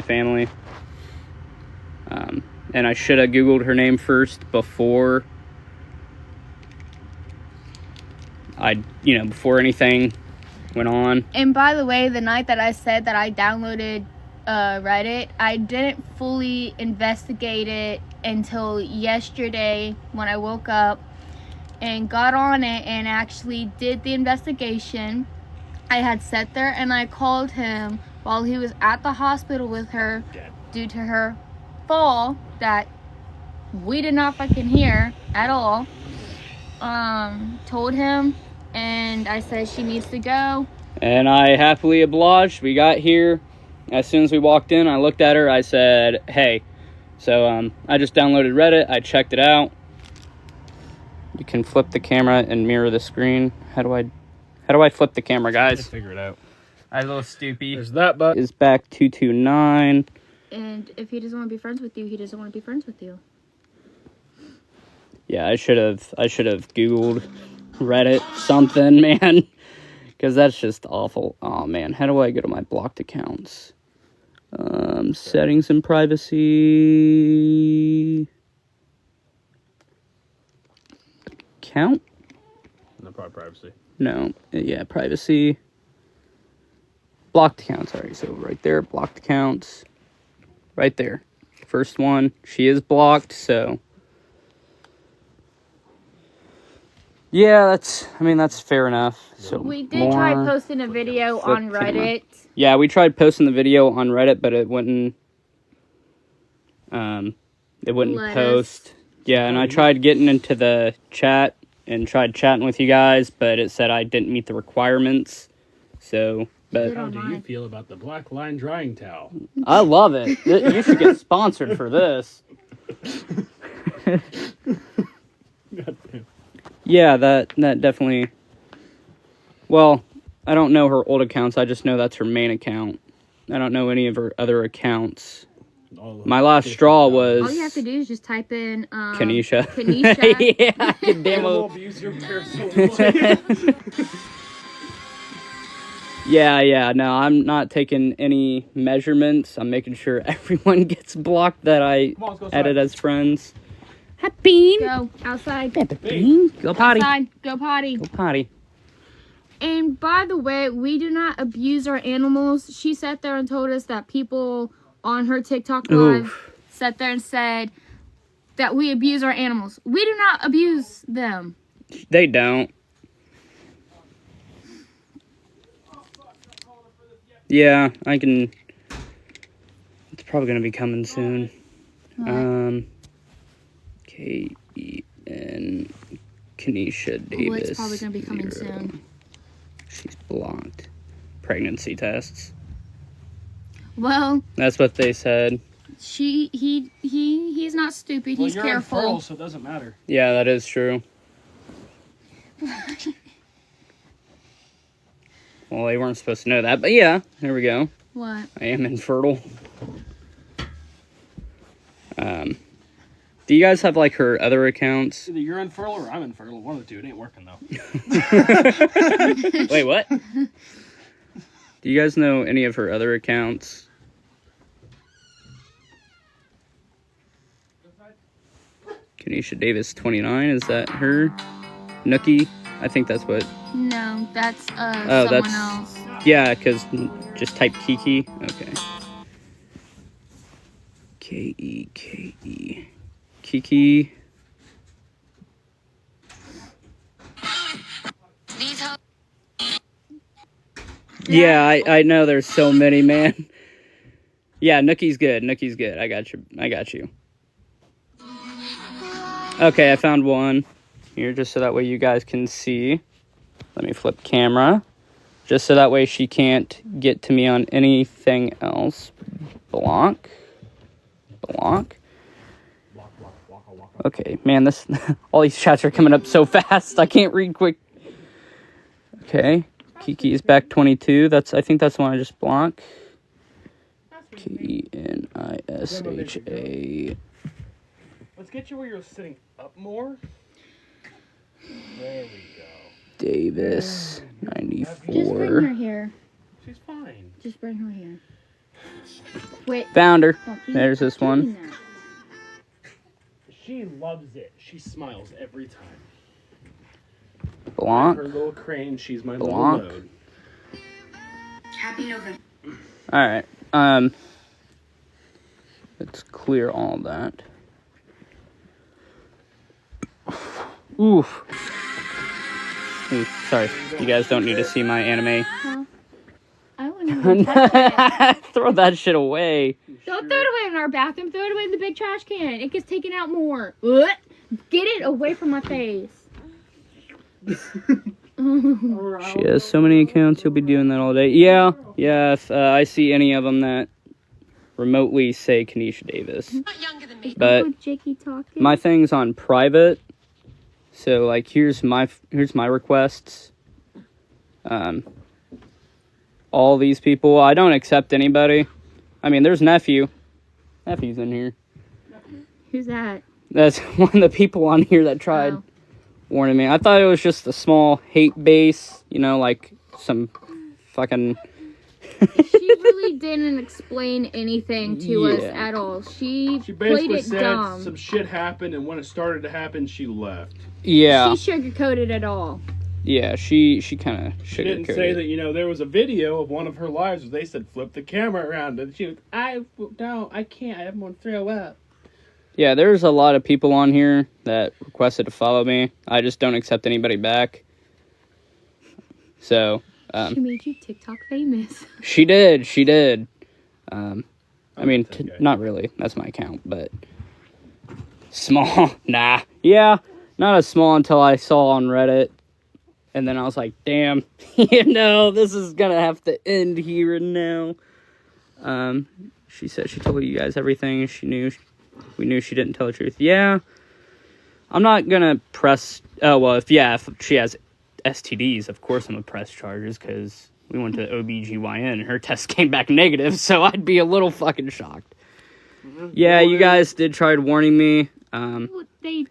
family. And I should have Googled her name first before before anything went on. And by the way, the night that I said that I downloaded Reddit, I didn't fully investigate it until yesterday when I woke up and got on it and actually did the investigation. I had sat there and I called him while he was at the hospital with her due to her fall that we did not fucking hear at all. Told him, and I said she needs to go. And I happily obliged. We got here. As soon as we walked in, I looked at her. I said, hey. So I just downloaded Reddit. I checked it out. You can flip the camera and mirror the screen. How do I flip the camera, guys? Figure it out. I was a little stupid. There's that button. Is back 229. And if he doesn't want to be friends with you, he doesn't want to be friends with you. Yeah, I should have Googled Reddit something, man. Because that's just awful. Oh, man. How do I go to my blocked accounts? Settings and privacy. Account? No, probably privacy. No. Yeah, privacy. Blocked accounts. All right, so right there, blocked accounts. Right there. First one. She is blocked, so... Yeah, that's fair enough. So we did try posting a video on Reddit. Yeah, we tried posting the video on Reddit, but it wouldn't post. Yeah, and I tried getting into the chat and tried chatting with you guys, but it said I didn't meet the requirements. So, but how do you feel about the black line drying towel? I love it. You should get sponsored for this. Yeah, that definitely... Well, I don't know her old accounts. I just know that's her main account. I don't know any of her other accounts. My last straw was... All you have to do is just type in... Kenisha. Kenisha. Yeah, I can demo... Yeah, no, I'm not taking any measurements. I'm making sure everyone gets blocked that I added as friends. Hi, Bean. Go outside. Bean. Go potty. Outside. Go potty. Go potty. And by the way, we do not abuse our animals. She sat there and told us that people on her TikTok live sat there and said that we abuse our animals. We do not abuse them. They don't. Yeah, I can... It's probably going to be coming soon. What? K-E-N... Kenisha Davis. Oh, it's probably going to be coming soon. She's blocked. Pregnancy tests. Well... That's what they said. He's not stupid. He's you're careful. Infertile, so it doesn't matter. Yeah, that is true. Well, they weren't supposed to know that, but yeah, there we go. What? I am infertile. Do you guys have, like, her other accounts? Either you're infertile or I'm infertile. One of the two. It ain't working, though. Wait, what? Do you guys know any of her other accounts? Kenisha Davis 29, is that her? Nookie? I think that's what... No, that's someone else. Yeah, because just type Kiki. Okay. K-E-K-E. Kiki. Yeah, I know there's so many, man. Yeah, Nookie's good. Nookie's good. I got you. Okay, I found one here just so that way you guys can see. Let me flip camera. Just so that way she can't get to me on anything else. Block. Okay, man, all these chats are coming up so fast. I can't read quick. Okay, Kiki is back 22. I think that's the one I just blocked. Kenisha. Let's get you where you're sitting up more. There we go. Davis, 94. Just bring her here. She's fine. Just bring her here. Quit. Found her. fucking There's this one. doing that. She loves it. She smiles every time. Blanc. Her little crane, she's my Blanc. little node. Happy November. Alright. Let's clear all that. Oof. Ooh, sorry. You guys don't need to see my anime. Huh? I wouldn't even touch it. Throw that shit away. Don't throw it away in our bathroom. Throw it away in the big trash can. It gets taken out more. What? Get it away from my face. She has so many accounts, you'll be doing that all day. Yeah, if I see any of them that remotely say Kenisha Davis. But Uncle Jakey talking. my thing's on private. So, like, here's my requests. All these people, I don't accept anybody. I mean, there's Nephew's in here. Who's that? That's one of the people on here that tried Oh. warning me. I thought it was just a small hate base, like some fucking... She really didn't explain anything to us Yeah. at all. She She played basically it said dumb. some shit happened, and when it started to happen, she left. Yeah, She sugarcoated it all. yeah, she kind of She didn't say that, there was a video of one of her lives where they said, flip the camera around, and she was, I can't, I want to throw up. Yeah, there's a lot of people on here that requested to follow me. I just don't accept anybody back. So, She made you TikTok famous. she did. I mean, okay. not really. That's my account, but small. Nah. Yeah, not as small until I saw on Reddit. And then I was like, damn, this is gonna have to end here and now. She said she told you guys everything. We knew she didn't tell the truth. Yeah. I'm not gonna press... Oh, well, if she has STDs, of course I'm gonna press charges, because we went to OBGYN and her test came back negative, so I'd be a little fucking shocked. Yeah, you guys did try warning me. They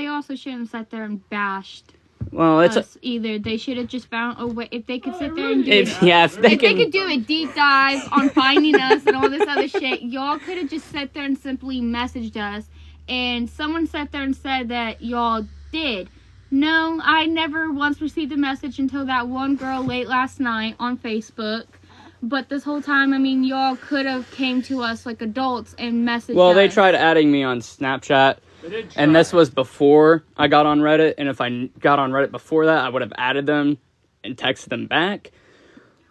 also shouldn't have sat there and bashed Well, it's... us either. They should have just found a way. If they could sit there and do If they could do a deep dive on finding us and all this other shit, y'all could have just sat there and simply messaged us. And someone sat there and said that y'all did. No, I never once received a message until that one girl late last night on Facebook. But this whole time, I mean, y'all could have came to us like adults and messaged us. Well, they tried adding me on Snapchat, and this was before I got on Reddit, and if I got on Reddit before that, I would have added them and texted them back.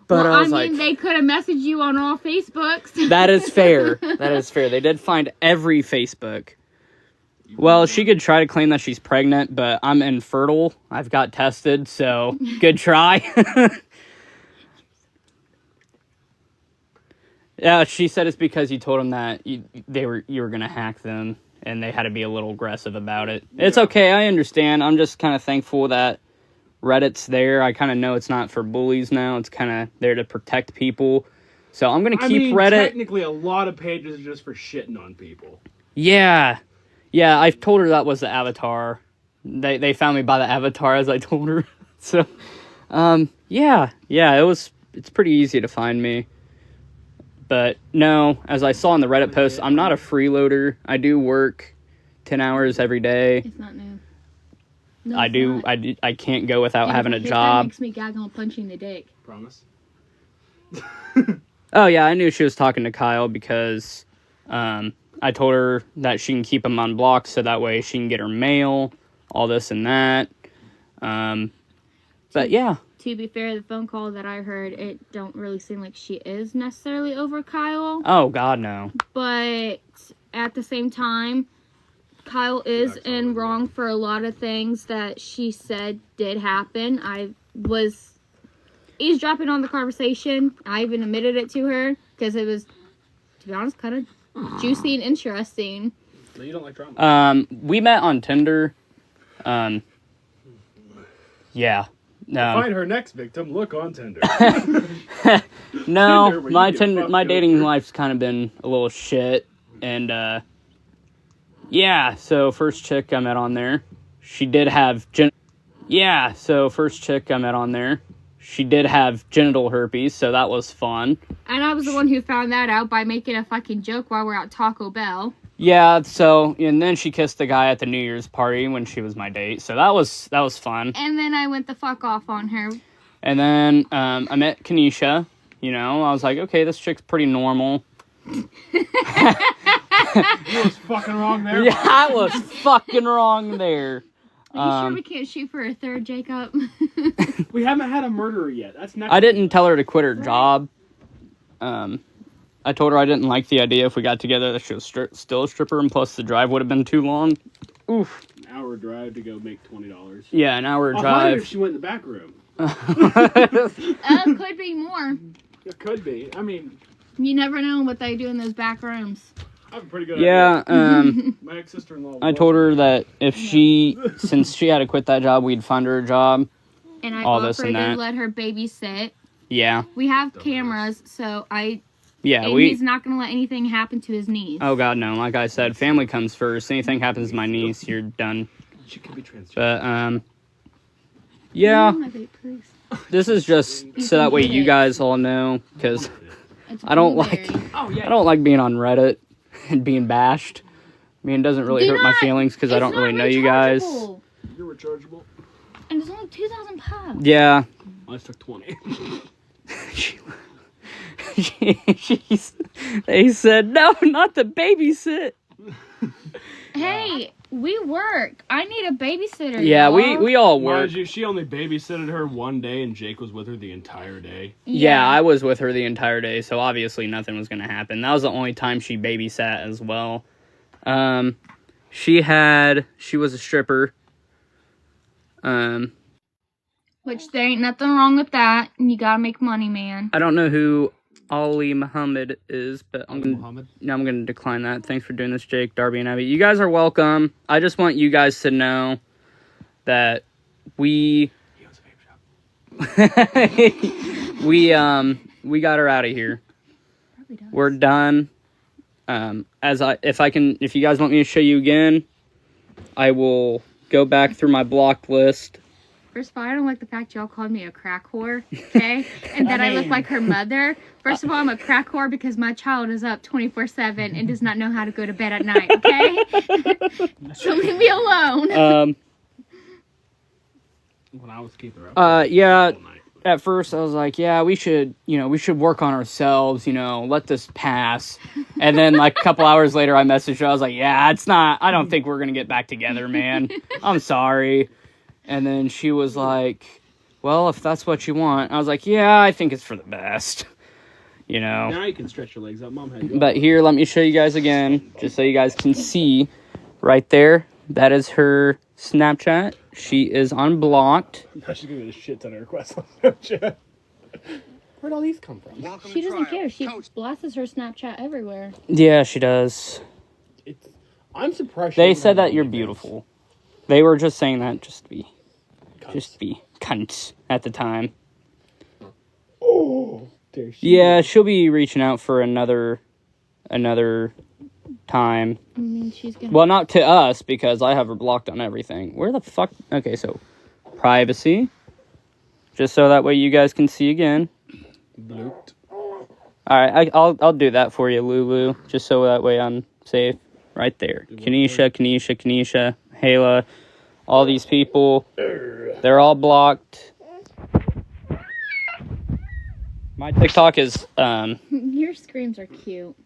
But Well, I was they could have messaged you on all Facebooks. that is fair. That is fair. They did find every Facebook. Well, she could try to claim that she's pregnant, but I'm infertile. I've got tested, so good try. Yeah, she said it's because you told them that you were gonna hack them, and they had to be a little aggressive about it. It's okay, I understand. I'm just kind of thankful that Reddit's there. I kind of know it's not for bullies now. It's kind of there to protect people. So I'm gonna keep Reddit. Technically, a lot of pages are just for shitting on people. Yeah, I told her that was the avatar. They found me by the avatar, as I told her. So, it's pretty easy to find me. But no, as I saw in the Reddit post, I'm not a freeloader. I do work 10 hours every day. It's not new. No, I it's do. not. I can't go without And having if a I hit job. That makes me gag on punching the dick. Promise? Oh yeah, I knew she was talking to Kyle because I told her that she can keep him on block so that way she can get her mail, all this and that. But yeah. To be fair, the phone call that I heard, it don't really seem like she is necessarily over Kyle. Oh God, no. But at the same time, Kyle is in wrong for a lot of things that she said did happen. I was eavesdropping on the conversation. I even admitted it to her because it was, to be honest, kind of juicy and interesting. No, you don't like drama. We met on Tinder. Yeah. Find her next victim, look on Tinder. No, Tinder, where my you get fucked my dating over. life's kind of been a little shit, and yeah. So first chick I met on there, she did have she did have genital herpes, so that was fun. And I was the one who found that out by making a fucking joke while we're at Taco Bell. Yeah, so, and then she kissed the guy at the New Year's party when she was my date, so that was fun. And then I went the fuck off on her. And then I met Kenisha, you know, I was like, okay, this chick's pretty normal. You was fucking wrong there. Yeah, I was fucking wrong there. Are you sure we can't shoot for a third, Jacob? We haven't had a murderer yet. That's next. I didn't tell her to quit her job. I told her I didn't like the idea if we got together that she was still a stripper, and plus the drive would have been too long. Oof. An hour drive to go make $20. Yeah, an hour $100 drive. if she went in the back room. Could be more. It could be. I mean, You never know what they do in those back rooms. I have a pretty good Yeah, idea. My ex-sister-in-law. I told her that if since she had to quit that job, we'd fund her a job. And I All this offered and to that. let her babysit. Yeah. We have cameras, so Yeah, he's not going to let anything happen to his niece. Oh, God, no. Like I said, family comes first. Anything happens to my niece, you're done. She could be transgender. But, yeah. This is just so that way you guys all know, because I don't like being on Reddit and being bashed. I mean, it doesn't really hurt my feelings because I don't really know you guys. You're rechargeable. And it's only 2,000 pounds. Yeah. I took 20. They said, no, not the babysit. Hey, we work. I need a babysitter. Yeah, y'all. we all work. Mind you, she only babysitted her one day, and Jake was with her the entire day. Yeah, I was with her the entire day, so obviously nothing was going to happen. That was the only time she babysat as well. She was a stripper. Which there ain't nothing wrong with that. And you gotta make money, man. I don't know who Ali Muhammad is, but I'm gonna decline that. Thanks for doing this, Jake, Darby, and Abby. You guys are welcome. I just want you guys to know that we we got her out of here. We're done. If you guys want me to show you again, I will go back through my blocked list. First of all, I don't like the fact y'all called me a crack whore, okay? And that I look like her mother. First of all, I'm a crack whore because my child is up 24/7 and does not know how to go to bed at night, okay? So leave me alone. When I was keeping her up. Yeah. At first, I was like, yeah, we should work on ourselves, let this pass. And then, like, a couple hours later, I messaged her. I was like, yeah, I don't think we're going to get back together, man. I'm sorry. And then she was like, well, if that's what you want. I was like, yeah, I think it's for the best, Now you can stretch your legs out. Mom had you. But here, let me show you guys again, just so you guys can see right there. That is her Snapchat. She is unblocked. Now she's going to get a shit ton of requests on Snapchat. Where'd all these come from? She doesn't care. She blasts her Snapchat everywhere. Yeah, she does. I'm surprised. They said that you're beautiful. They were just saying that just to be cunts at the time. Oh, there she Yeah, she'll be reaching out for another time. I mean, she's gonna... Well, not to us, because I have her blocked on everything. Where the fuck? Okay, so privacy. Just so that way you guys can see again. Blooped. Alright, I'll do that for you, Lulu. Just so that way I'm safe. Right there. Kenisha, Hayla, all these people. They're all blocked. My TikTok is, Your screams are cute.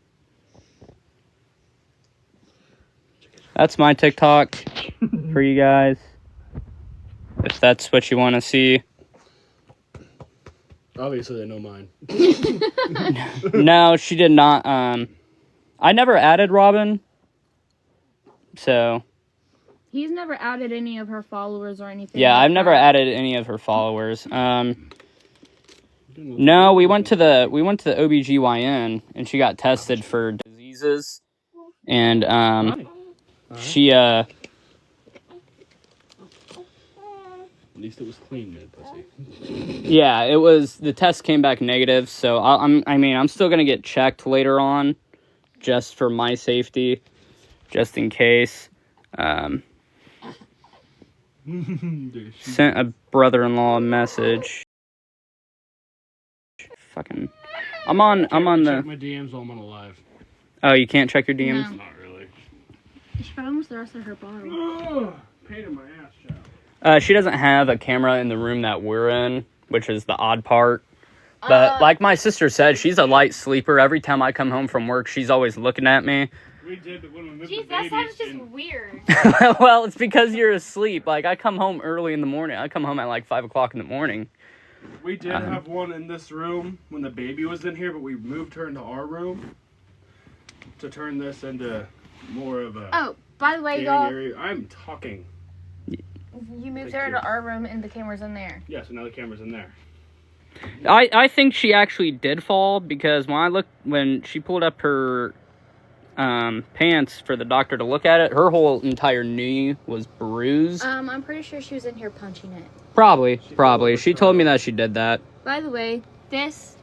that's my TikTok for you guys. If that's what you want to see. Obviously, they know mine. No, she did not. I never added Robin. So. He's never added any of her followers or anything. Yeah, like I've never that. added any of her followers. No, we went to the OBGYN and she got tested for diseases. And she At least it was clean, man, pussy. yeah, the test came back negative, so I'm still going to get checked later on just for my safety, just in case. Sent a brother-in-law a message. fucking. I'm on Check the. my DMs while I'm on a live. Oh, you can't check your DMs. No. Not really. She probably almost the rest of her bottle. Ugh, pain in my ass, child. She doesn't have a camera in the room that we're in, which is the odd part. But like my sister said, she's a light sleeper. Every time I come home from work, she's always looking at me. We did, but when we moved Jeez, the that sounds babies just weird. Well, it's because you're asleep. Like, I come home early in the morning. I come home at like 5 o'clock in the morning. We did have one in this room when the baby was in here, but we moved her into our room to turn this into more of a Oh, by the way, gaming y'all, area. I'm talking. you moved her into our room and the camera's in there. Yeah, so now the camera's in there. I think she actually did fall because when she pulled up her pants for the doctor to look at it, her whole entire knee was bruised. I'm pretty sure she was in here punching it. Probably. She told me that she did that. By the way, this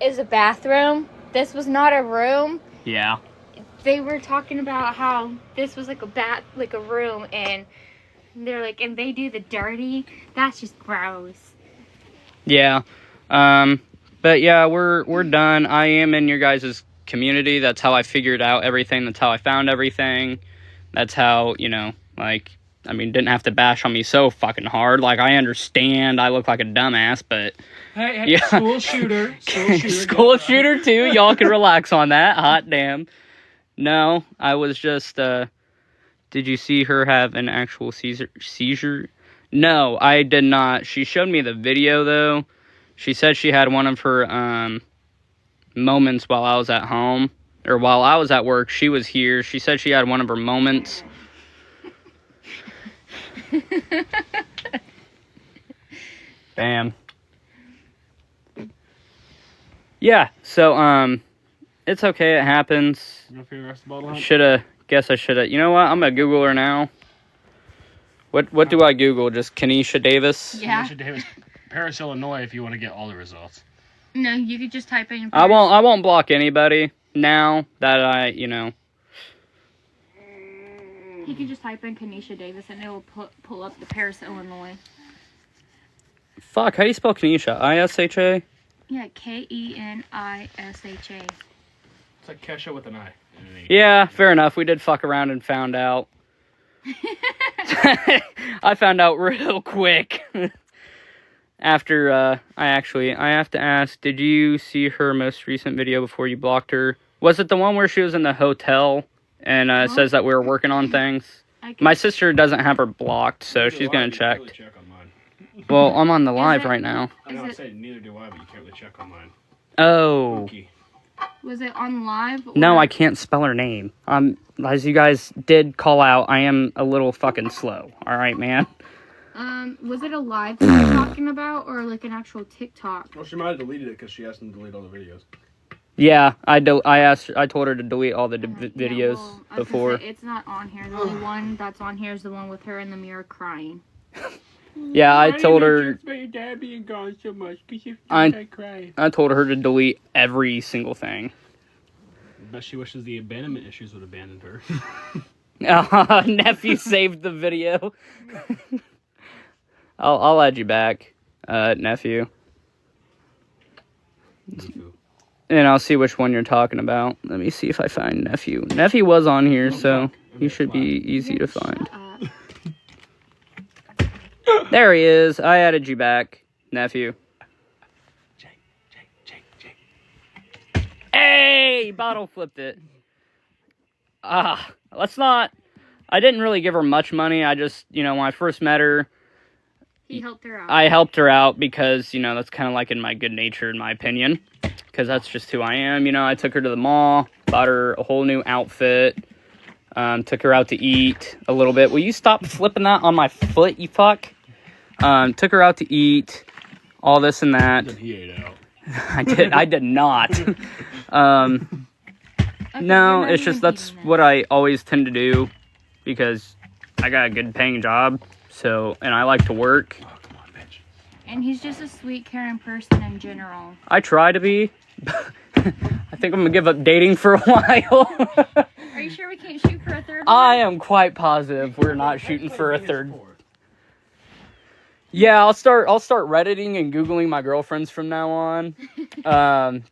is a bathroom. This was not a room. Yeah. They were talking about how this was like a room, and they're like, and they do the dirty. That's just gross. Yeah. But yeah, we're done. I am in your guys' community. That's how I figured out everything. That's how I found everything. That's how, didn't have to bash on me so fucking hard. Like, I understand I look like a dumbass, but... Hey, yeah. School shooter. School shooter, too. Y'all can relax on that. Hot damn. No, I was just, did you see her have an actual seizure? No, I did not. She showed me the video, though. She said she had one of her, moments while I was at home. Or while I was at work, she was here. She said she had one of her moments. Bam. Yeah, so, it's okay, it happens. You want to rest the bottle? Guess I should've. You know what? I'm gonna Google her now. What do I Google? Just Kenisha Davis? Yeah. Kenisha Davis, Paris, Illinois, if you want to get all the results. No, you could just type in. I won't block anybody now that You can just type in Kenisha Davis and it will pull up the Paris, Illinois. Fuck, how do you spell Kenisha? I-S-H-A? Yeah, Kenisha. It's like Kesha with an I. Yeah, fair enough. We did fuck around and found out. I found out real quick. After, I have to ask, did you see her most recent video before you blocked her? Was it the one where she was in the hotel and it says that we were working on things? My sister doesn't have her blocked, so she's gonna check. Well, I'm on the live right now. I know, I'm saying neither do I, but you can't really check on mine. Oh. Okay. Was it on live? Or... No, I can't spell her name. As you guys did call out, I am a little fucking slow. All right, man. Was it a live that you're talking about, or like an actual TikTok? Well, she might have deleted it because she asked him to delete all the videos. Yeah, I told her to delete all the videos before. It's not on here. The only one that's on here is the one with her in the mirror crying. Yeah, I told her. About your dad being gone so much because you crying. I told her to delete every single thing. Bet she wishes the abandonment issues would abandon her. Nephew saved the video. I'll add you back, nephew. And I'll see which one you're talking about. Let me see if I find nephew. Nephew was on here, so he should be easy to find. There he is. I added you back, nephew. Jake. Hey! Bottle flipped it. Let's not... I didn't really give her much money. I just, when I first met her... He helped her out. I helped her out because, that's kind of like in my good nature, in my opinion. Because that's just who I am. I took her to the mall, bought her a whole new outfit, took her out to eat a little bit. Will you stop flipping that on my foot, you fuck? Took her out to eat, all this and that. He ate out. I did not. No, it's just that's what I always tend to do because I got a good paying job. So, and I like to work. Oh, come on, bitch. And he's just a sweet, caring person in general. I try to be. I think I'm going to give up dating for a while. Are you sure we can't shoot for a third one? I am quite positive we're not shooting for a third. Yeah, I'll start Redditing and Googling my girlfriends from now on,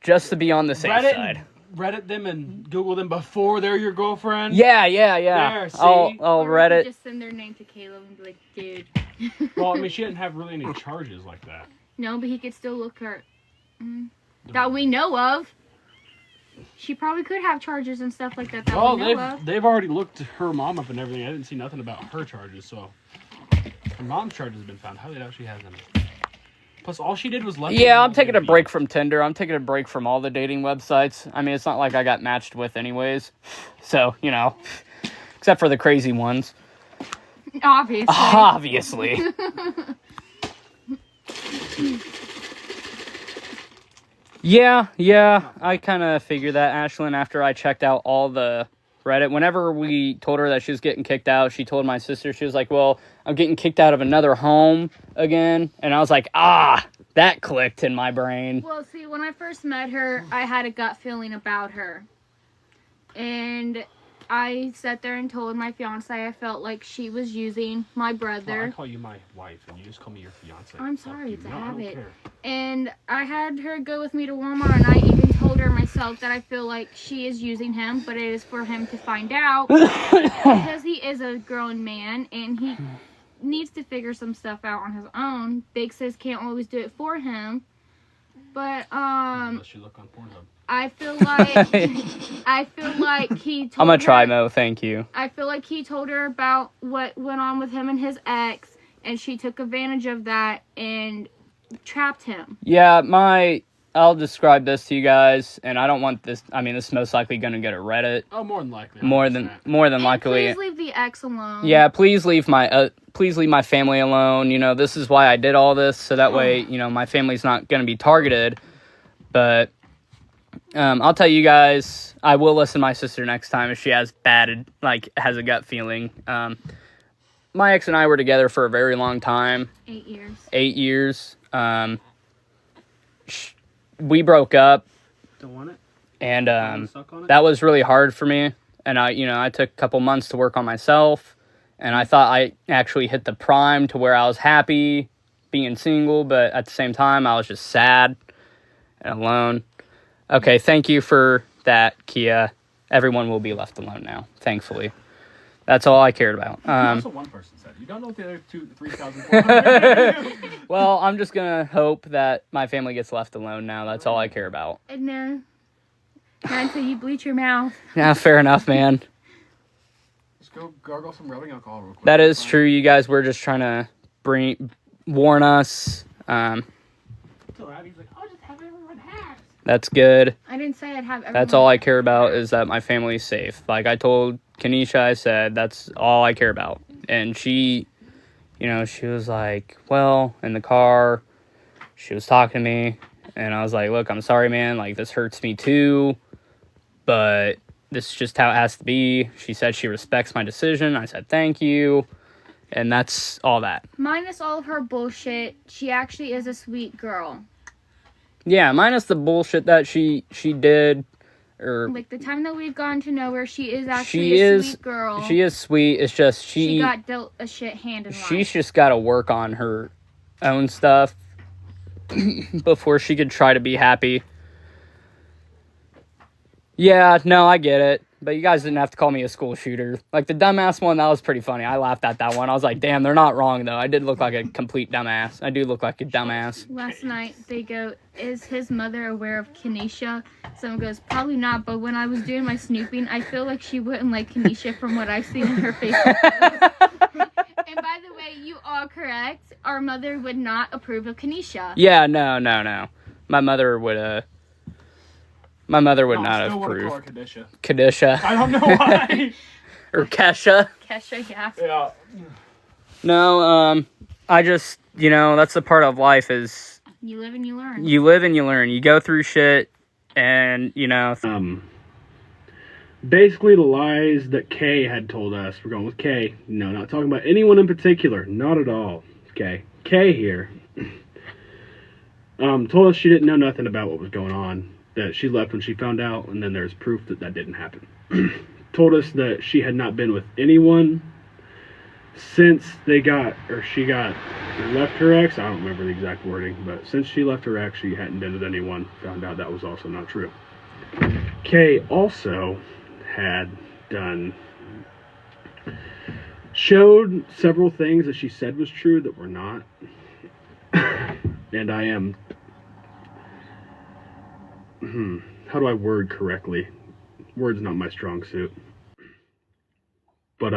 just to be on the safe side. Reddit them and Google them before they're your girlfriend. Yeah. There, see? I'll Or Reddit. just send their name to Caleb and be like, dude. Well, I mean, she didn't have really any charges like that. No, but he could still look her. That we know of. She probably could have charges and stuff like that. Well, we know of. they've already looked her mom up and everything. I didn't see nothing about her charges, so her mom's charges have been found. How they doubt she has them. Plus, all she did was let. Yeah, I'm taking a break from Tinder. I'm taking a break from all the dating websites. I mean, it's not like I got matched with anyways. So, you know, except for the crazy ones. Obviously. Yeah, I kind of figured that, Ashlyn, after I checked out all the Reddit. Whenever we told her that she was getting kicked out, she told my sister, she was like, well, I'm getting kicked out of another home again. And I was like, that clicked in my brain. Well, see, when I first met her, I had a gut feeling about her. And I sat there and told my fiance I felt like she was using my brother. Well, I call you my wife, and you just call me your fiance. I'm sorry, it's a habit. Care. And I had her go with me to Walmart, and I even told her myself that I feel like she is using him, but it is for him to find out. Because he is a grown man, and he needs to figure some stuff out on his own. Big Sis can't always do it for him. But, Unless you look on Pornhub. I feel like he told I'm gonna try, her, Mo. Thank you. I feel like he told her about what went on with him and his ex, and she took advantage of that and trapped him. Yeah, I'll describe this to you guys, and I don't want this. I mean, this is most likely going to go to Reddit. Oh, more than likely. More than likely. Please leave the ex alone. Yeah, please leave my family alone. You know, this is why I did all this, so that way, you know, my family's not going to be targeted. But I'll tell you guys, I will listen to my sister next time if she has has a gut feeling. My ex and I were together for a very long time. 8 years. 8 years. We broke up. Don't want it? And that was really hard for me. And I took a couple months to work on myself. And I thought I actually hit the prime to where I was happy being single. But at the same time, I was just sad and alone. Okay, thank you for that, Kia. Everyone will be left alone now, thankfully. That's all I cared about. That's what one person said. You don't know what the other 3,400. Well, I'm just going to hope that my family gets left alone now. That's all I care about. No. Not until you bleach your mouth. Yeah, fair enough, man. Just go gargle some rubbing alcohol real quick. That is true. You guys were just trying to warn us. That's good. I didn't say I'd have everyone. That's all I care about is that my family's safe. Like I told Kenisha, I said, that's all I care about. And she was like, well, in the car, she was talking to me. And I was like, look, I'm sorry, man. Like, this hurts me too. But this is just how it has to be. She said she respects my decision. I said, thank you. And that's all that. Minus all of her bullshit, she actually is a sweet girl. Yeah, minus the bullshit that she did. Like, the time that we've gotten to know her, she is actually a sweet girl. She is sweet. It's just she got dealt a shit hand in life. She's just got to work on her own stuff before she could try to be happy. Yeah, no, I get it. But you guys didn't have to call me a school shooter. Like, the dumbass one, that was pretty funny. I laughed at that one. I was like, damn, they're not wrong, though. I did look like a complete dumbass. I do look like a dumbass. Last night, they go, is his mother aware of Kenisha? Someone goes, probably not, but when I was doing my snooping, I feel like she wouldn't like Kenisha from what I've seen in her Facebook posts. And by the way, you are correct. Our mother would not approve of Kenisha. Yeah, no. My mother would not approve. Kenisha. I don't know why. Or Kesha. Kesha, yeah. Yeah. No, I just, that's the part of life is... You live and you learn. You live and you learn. You go through shit and, Basically the lies that Kay had told us. We're going with Kay. No, not talking about anyone in particular. Not at all. Okay. Kay here. Told us she didn't know nothing about what was going on. That she left when she found out, and then there's proof that didn't happen. Told us that she had not been with anyone since they got, or she got, left her ex, I don't remember the exact wording, but since she left her ex, she hadn't been with anyone. Found out that was also not true. Kay also had showed several things that she said was true that were not. And I am, how do I word correctly? Word's not my strong suit. But,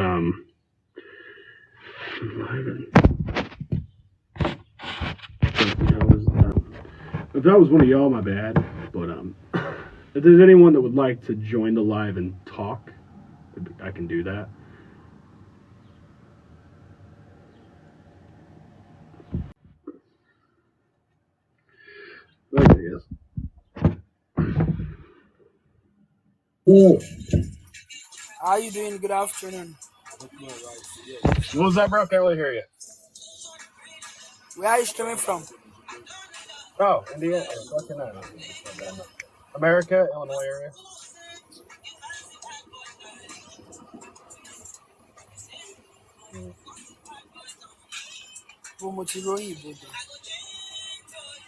if that was one of y'all, my bad. But, if there's anyone that would like to join the live and talk, I can do that. Okay, yes. How are you doing? Good afternoon. What was that, bro? Can't really hear you. Where are you streaming from? Oh, India. America, Illinois area.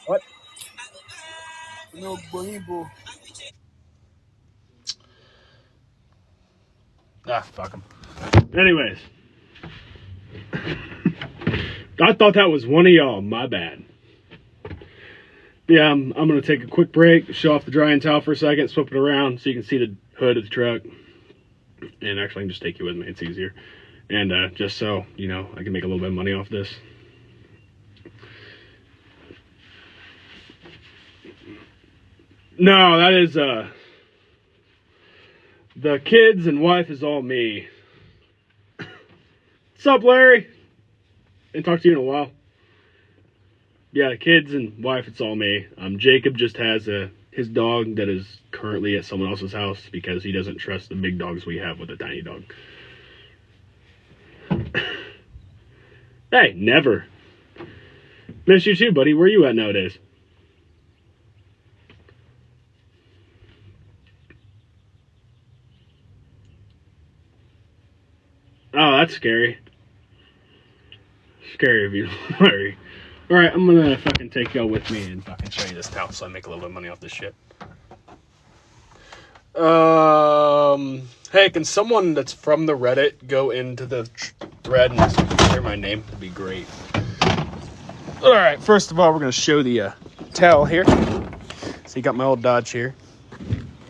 What? No, Bohibo. Fuck them. Anyways. I thought that was one of y'all. My bad. Yeah, I'm going to take a quick break, show off the drying towel for a second, swip it around so you can see the hood of the truck. And actually, I can just take you with me. It's easier. And just so, you know, I can make a little bit of money off this. No, that is, the kids and wife is all me. What's up, Larry? Ain't talked to you in a while. Yeah, the kids and wife, it's all me. Jacob just has his dog that is currently at someone else's house because he doesn't trust the big dogs we have with a tiny dog. Hey, never. Miss you too, buddy. Where you at nowadays? Oh, that's scary. Scary of you, Larry. Alright, I'm gonna fucking take y'all with me and fucking show you this town so I make a little bit of money off this shit. Hey, can someone that's from the Reddit go into the thread and share my name? That'd be great. Alright, first of all, we're gonna show the towel here. So you got my old Dodge here.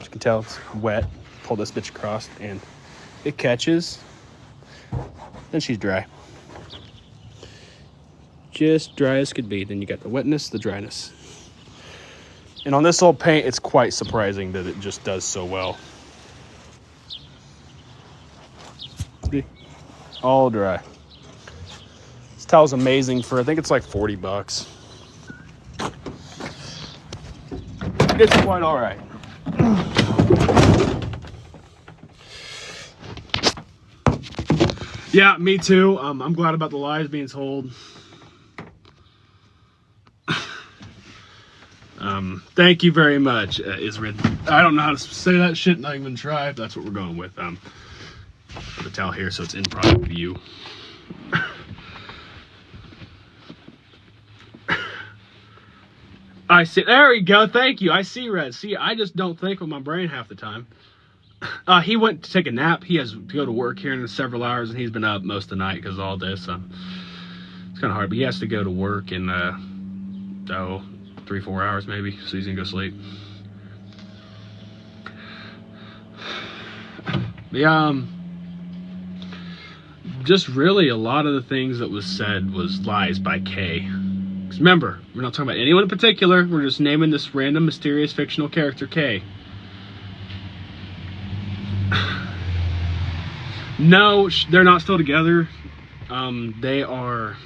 As you can tell, it's wet. Pull this bitch across and it catches. Then she's dry. Just dry as could be. Then you got the wetness, the dryness. And on this old paint, it's quite surprising that it just does so well. See? All dry. This towel's amazing for, I think it's like $40. It's quite all right. Yeah, me too. I'm glad about the lies being told. Thank you very much, Isrid. I don't know how to say that shit, not even try, but that's what we're going with. The towel here, so it's in product view. I see. There we go. Thank you. I see, Red. See, I just don't think with my brain half the time. He went to take a nap. He has to go to work here in several hours, and he's been up most of the night because of all this. It's kind of hard, but he has to go to work in 3-4 hours maybe, so he's gonna go sleep. Yeah, just really a lot of the things that was said was lies by Kay. Because remember, we're not talking about anyone in particular. We're just naming this random, mysterious, fictional character Kay. No, they're not still together. They are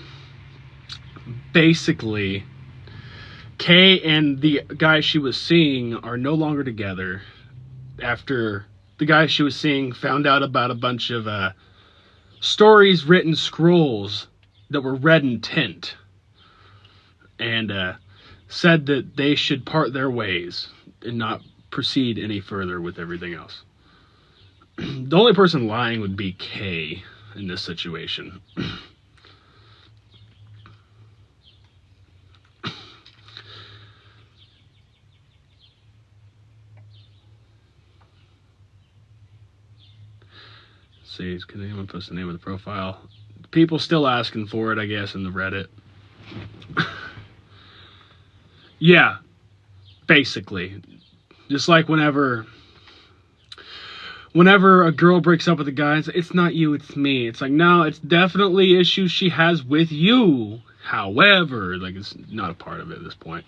basically, Kay and the guy she was seeing are no longer together after the guy she was seeing found out about a bunch of stories, written scrolls that were read in tint, and said that they should part their ways and not proceed any further with everything else. The only person lying would be Kay. in this situation. See, can anyone post the name of the profile? People still asking for it, I guess, in the Reddit. Yeah, basically. Just like whenever a girl breaks up with a guy, it's not you, it's me. It's like, no, it's definitely issues she has with you. However, like, it's not a part of it at this point.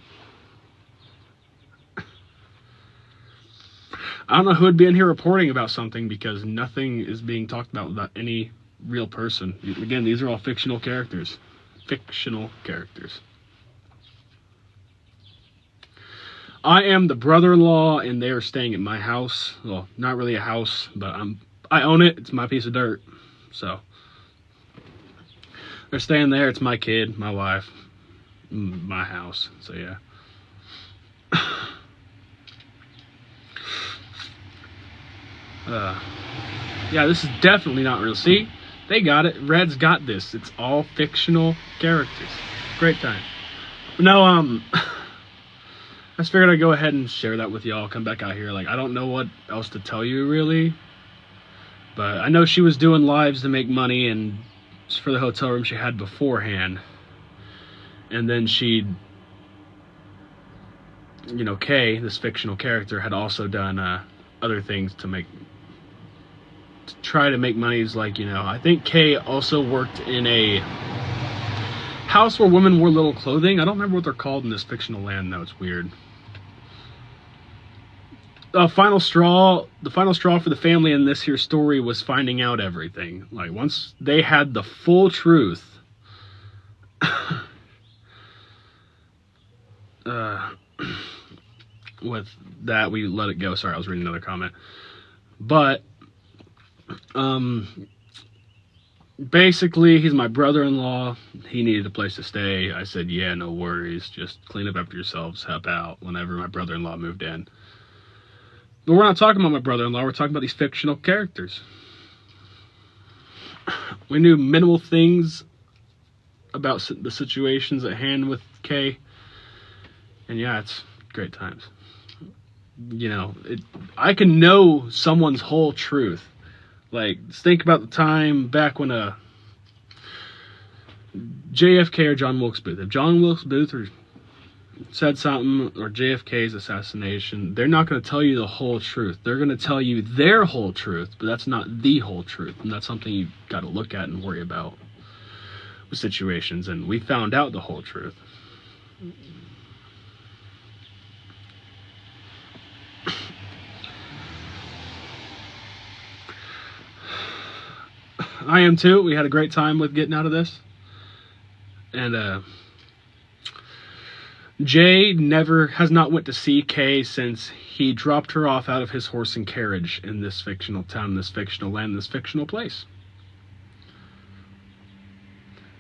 I don't know who would be in here reporting about something because nothing is being talked about any real person. Again, these are all fictional characters. Fictional characters. I am the brother-in-law, and they are staying at my house. Well, not really a house, but I own it. It's my piece of dirt. So they're staying there. It's my kid, my wife, my house. So yeah. Yeah, this is definitely not real. See, they got it. Red's got this. It's all fictional characters. Great time. No, I just figured I'd go ahead and share that with y'all. Come back out here. Like, I don't know what else to tell you, really. But I know she was doing lives to make money and for the hotel room she had beforehand. And then she, you know, Kay, this fictional character, had also done other things to try to make money. Like, you know, I think Kay also worked in a house where women wore little clothing. I don't remember what they're called in this fictional land, though. It's weird. The final straw for the family in this here story was finding out everything. Like, once they had the full truth, with that, we let it go. Sorry, I was reading another comment. But basically, he's my brother-in-law. He needed a place to stay. I said, yeah, no worries. Just clean up after yourselves. Help out. Whenever my brother-in-law moved in. But we're not talking about my brother-in-law. We're talking about these fictional characters. We knew minimal things about the situations at hand with Kay. And yeah, it's great times. You know, I can know someone's whole truth. Like, think about the time back when JFK or John Wilkes Booth. If John Wilkes Booth said something, or JFK's assassination, they're not going to tell you the whole truth. They're going to tell you their whole truth, but that's not the whole truth. And that's something you've got to look at and worry about with situations. And we found out the whole truth. I am too. We had a great time with getting out of this. And Jay has not went to see Kay since he dropped her off out of his horse and carriage in this fictional town, this fictional land, this fictional place.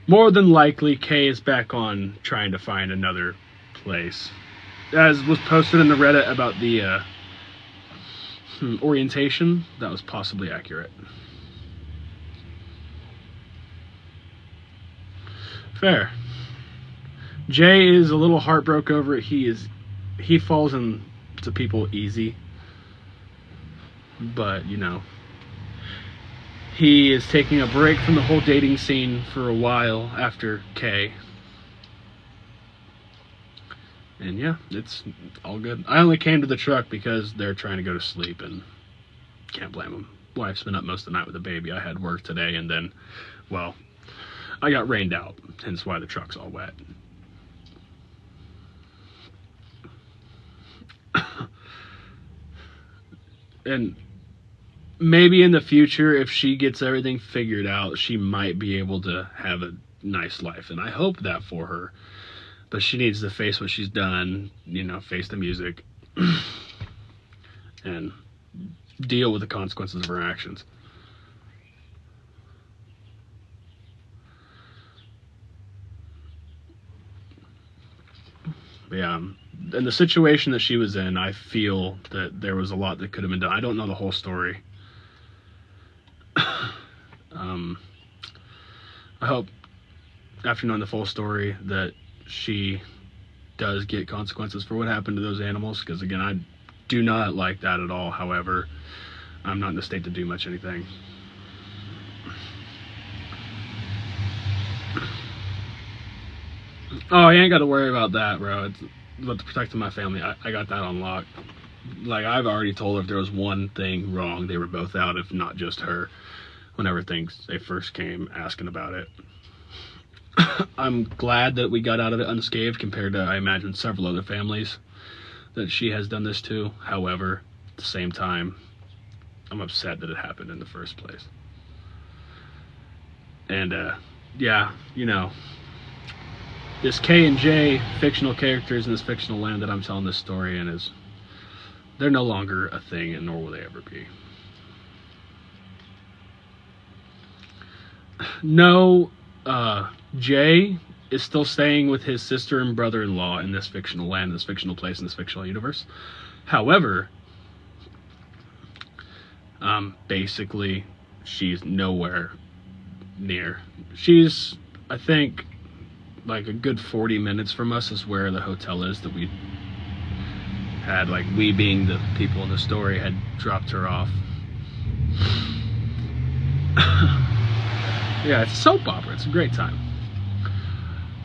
More than likely, Kay is back on trying to find another place. As was posted in the Reddit about the orientation, that was possibly accurate. Fair. Jay is a little heartbroken over it. He falls into people easy. But, you know, he is taking a break from the whole dating scene for a while after Kay. And yeah, it's all good. I only came to the truck because they're trying to go to sleep, and can't blame them. Wife's been up most of the night with the baby. I had work today, and then, well, I got rained out, hence why the truck's all wet. And maybe in the future, if she gets everything figured out, she might be able to have a nice life. And I hope that for her. But she needs to face what she's done, you know, face the music, and deal with the consequences of her actions. Yeah, in the situation that she was in, I feel that there was a lot that could have been done. I don't know the whole story. I hope after knowing the full story that she does get consequences for what happened to those animals, because again, I do not like that at all. However, I'm not in the state to do much anything. Oh, you ain't got to worry about that, bro. It's about protecting my family. I got that on lock. Like, I've already told her if there was one thing wrong, they were both out, if not just her, whenever they first came asking about it. I'm glad that we got out of it unscathed compared to, I imagine, several other families that she has done this to. However, at the same time, I'm upset that it happened in the first place. And, yeah, you know, this K and J fictional characters in this fictional land that I'm telling this story in they're no longer a thing, and nor will they ever be. No, Jay is still staying with his sister and brother-in-law in this fictional land, this fictional place, in this fictional universe. However, basically, she's nowhere near. She's, I think, like a good 40 minutes from us is where the hotel is that we had, like, we being the people in the story, had dropped her off. Yeah, it's a soap opera. It's a great time.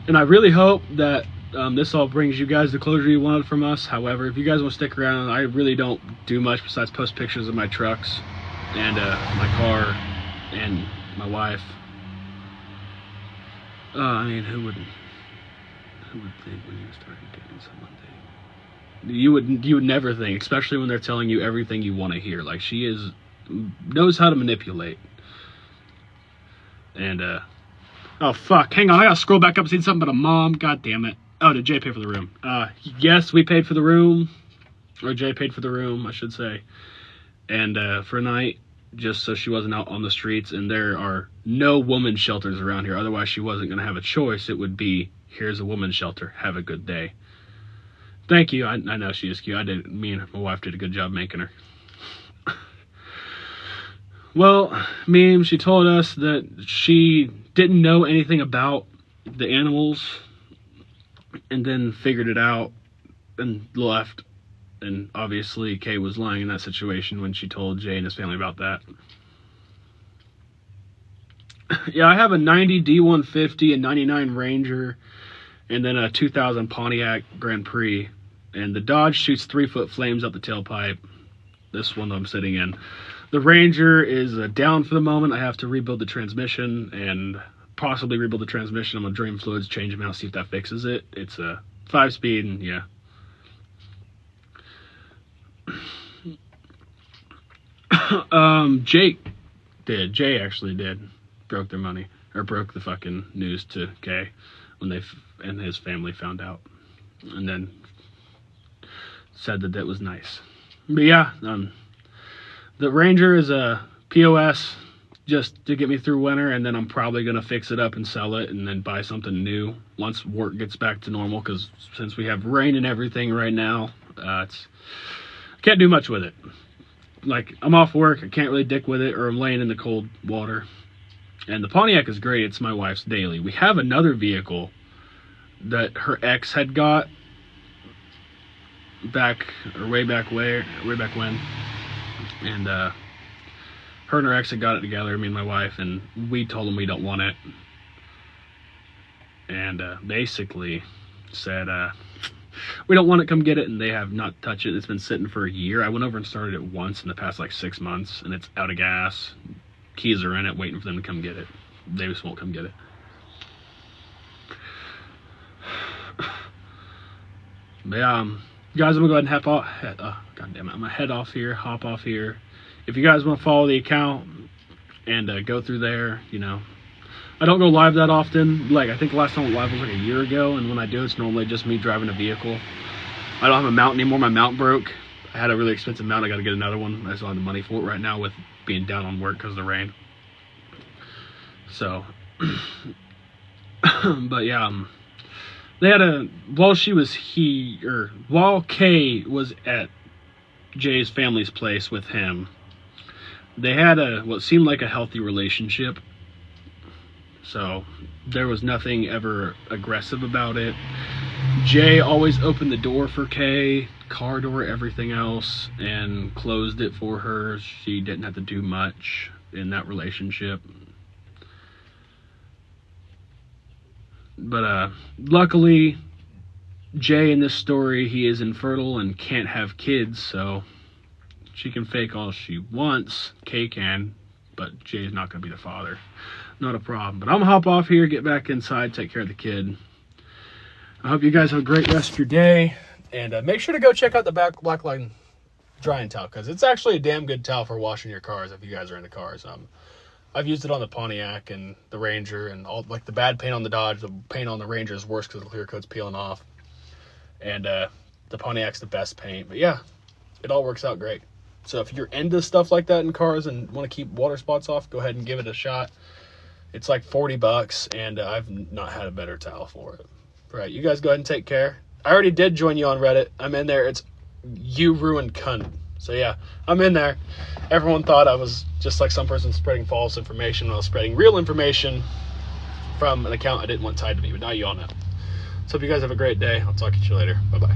And I really hope that this all brings you guys the closure you wanted from us. However, if you guys want to stick around, I really don't do much besides post pictures of my trucks and my car and my wife. I mean, who would think when you started dating someone you would never think, especially when they're telling you everything you want to hear. Like, she knows how to manipulate. And oh fuck, hang on, I gotta scroll back up and see something about a mom. God damn it. Oh, did Jay pay for the room? Yes, we paid for the room, or Jay paid for the room, I should say. And for a night, just so she wasn't out on the streets. And there are no women's shelters around here, otherwise she wasn't gonna have a choice. It would be, here's a women's shelter, have a good day. Thank you. I know she is cute. Me and my wife did a good job making her. Well, Meme, she told us that she didn't know anything about the animals and then figured it out and left. And obviously Kay was lying in that situation when she told Jay and his family about that. Yeah, I have a 90 D150, a 99 Ranger, and then a 2000 Pontiac Grand Prix. And the Dodge shoots 3-foot flames out the tailpipe. This one that I'm sitting in. The Ranger is down for the moment. I have to rebuild the transmission and possibly rebuild the transmission. I'm going to drain fluids, change them out, see if that fixes it. It's a 5-speed, and yeah. Jay actually did. Broke their money. Or broke the fucking news to Kay when and his family found out. And then said that was nice. But yeah, the Ranger is a POS just to get me through winter, and then I'm probably going to fix it up and sell it and then buy something new once work gets back to normal, because since we have rain and everything right now, can't do much with it. Like, I'm off work, I can't really dick with it, or I'm laying in the cold water. And the Pontiac is great. It's my wife's daily. We have another vehicle that her ex had got way back when. And her and her ex had got it together, me and my wife, and we told them we don't want it. And basically said, we don't want it, come get it, and they have not touched it. It's been sitting for a year. I went over and started it once in the past, like, 6 months, and it's out of gas. Keys are in it, waiting for them to come get it. They just won't come get it. But yeah, guys, I'm gonna go ahead and hop off here. If you guys want to follow the account and go through there, you know, I don't go live that often. Like, I think the last time I went live was like a year ago, and when I do, it's normally just me driving a vehicle. I don't have a mount anymore. My mount broke. I had a really expensive mount. I got to get another one. I just don't have the money for it right now with being down on work because of the rain. So, but yeah, they had while Kay was at Jay's family's place with him, they had what seemed like a healthy relationship. So there was nothing ever aggressive about it. Jay always opened the door for Kay, car door, everything else, and closed it for her. She didn't have to do much in that relationship. But luckily, Jay in this story, he is infertile and can't have kids, so she can fake all she wants. Kay can, but Jay's not going to be the father. Not a problem. But I'm going to hop off here, get back inside, take care of the kid. I hope you guys have a great rest of your day. And make sure to go check out the Black Line drying towel, because it's actually a damn good towel for washing your cars if you guys are into cars. I've used it on the Pontiac and the Ranger, and all like the bad paint on the Dodge. The paint on the Ranger is worse because the clear coat's peeling off. And the Pontiac's the best paint. But yeah, it all works out great. So if you're into stuff like that in cars and want to keep water spots off, go ahead and give it a shot. It's like $40, and I've not had a better towel for it. Right, you guys go ahead and take care. I already did join you on Reddit. I'm in there. It's You Ruined Cunt. So yeah, I'm in there. Everyone thought I was just like some person spreading false information when I was spreading real information from an account I didn't want tied to me. But now you all know. So hope you guys have a great day. I'll talk to you later. Bye-bye.